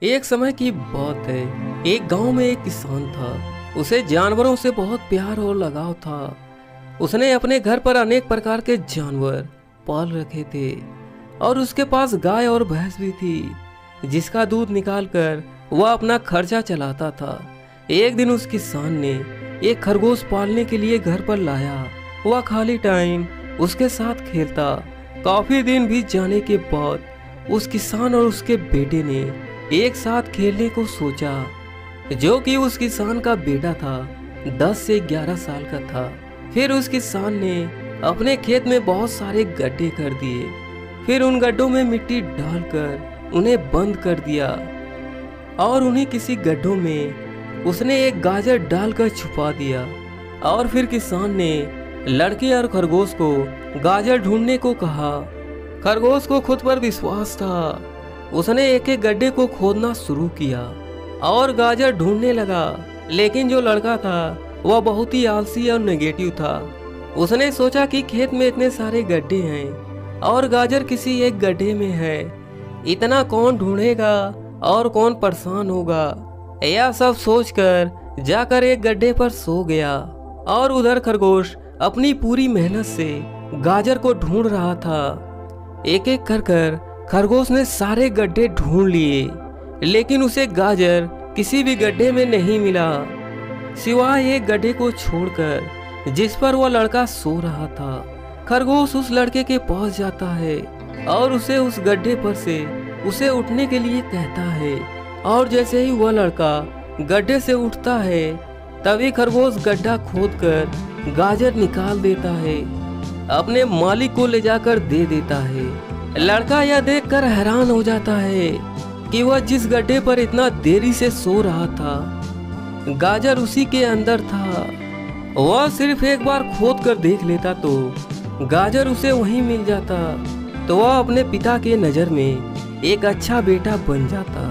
एक समय की बात है। एक गांव में एक किसान था। उसे जानवरों से बहुत प्यार और लगाव था। उसने अपने घर पर अनेक प्रकार के जानवर पाल रखे थे और उसके पास गाय और भैंस भी थी, जिसका दूध निकालकर वह अपना खर्चा चलाता था। एक दिन उस किसान ने एक खरगोश पालने के लिए घर पर लाया। वह खाली टाइम उसके साथ खेलता। काफी दिन बीत जाने के बाद उस किसान और उसके बेटे ने एक साथ खेलने को सोचा, जो कि उस किसान का बेटा था 10 से 11 साल का था। फिर उस किसान ने अपने खेत में बहुत सारे गड्ढे कर दिए। फिर उन गड्ढों में मिट्टी डालकर उन्हें बंद कर दिया और उन्हीं किसी गड्ढों में उसने एक गाजर डालकर छुपा दिया। और फिर किसान ने लड़के और खरगोश को गाजर ढूंढने को कहा। खरगोश को खुद पर विश्वास था। उसने एक एक गड्ढे को खोदना शुरू किया और गाजर ढूंढने लगा। लेकिन जो लड़का था वह बहुत ही आलसी और नेगेटिव था। उसने सोचा कि खेत में इतने सारे गड्ढे हैं और गाजर किसी एक गड्ढे में है, इतना कौन ढूंढेगा और कौन परेशान होगा। यह सब सोचकर जाकर एक गड्ढे पर सो गया और उधर खरगोश अपनी पूरी मेहनत से गाजर को ढूंढ रहा था। एक एक कर खरगोश ने सारे गड्ढे ढूंढ लिए, लेकिन उसे गाजर किसी भी गड्ढे में नहीं मिला, सिवाय एक गड्ढे को छोड़कर जिस पर वह लड़का सो रहा था। खरगोश उस लड़के के पास जाता है और उसे उस गड्ढे पर से उसे उठने के लिए कहता है। और जैसे ही वह लड़का गड्ढे से उठता है, तभी खरगोश गड्ढा खोदकर गाजर निकाल देता है, अपने मालिक को ले जाकर दे देता है। लड़का यह देखकर हैरान हो जाता है कि वह जिस गड्ढे पर इतना देरी से सो रहा था, गाजर उसी के अंदर था। वह सिर्फ एक बार खोद कर देख लेता तो गाजर उसे वहीं मिल जाता, तो वह अपने पिता के नज़र में एक अच्छा बेटा बन जाता।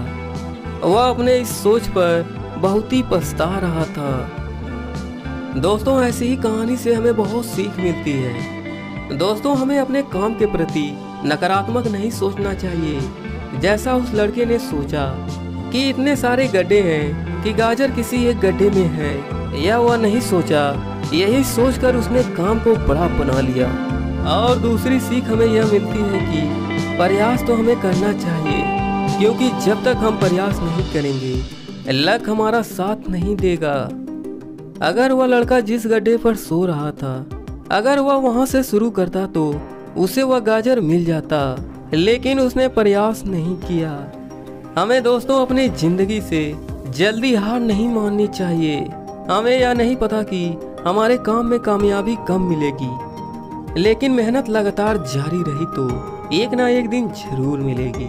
वह अपने इस सोच पर बहुत ही पछता रहा था। दोस्तों, ऐसी ही कहानी से हमें बहुत सीख मिलती है। दोस्तों, हमें अपने काम के प्रति नकारात्मक नहीं सोचना चाहिए। जैसा उस लड़के ने सोचा कि इतने सारे गड्ढे हैं कि गाजर किसी एक गड्ढे में है, यह वह नहीं सोचा। यही सोचकर उसने काम को बड़ा बना लिया। और दूसरी सीख हमें यह मिलती है कि प्रयास तो हमें करना चाहिए, क्योंकि जब तक हम प्रयास नहीं करेंगे, लक हमारा साथ नहीं देगा। अगर वह लड़का जिस गड्ढे पर सो रहा था, अगर वह वहां से शुरू करता तो उसे वह गाजर मिल जाता, लेकिन उसने प्रयास नहीं किया। हमें दोस्तों अपनी जिंदगी से जल्दी हार नहीं माननी चाहिए। हमें यह नहीं पता कि हमारे काम में कामयाबी कब मिलेगी, लेकिन मेहनत लगातार जारी रही तो एक ना एक दिन जरूर मिलेगी।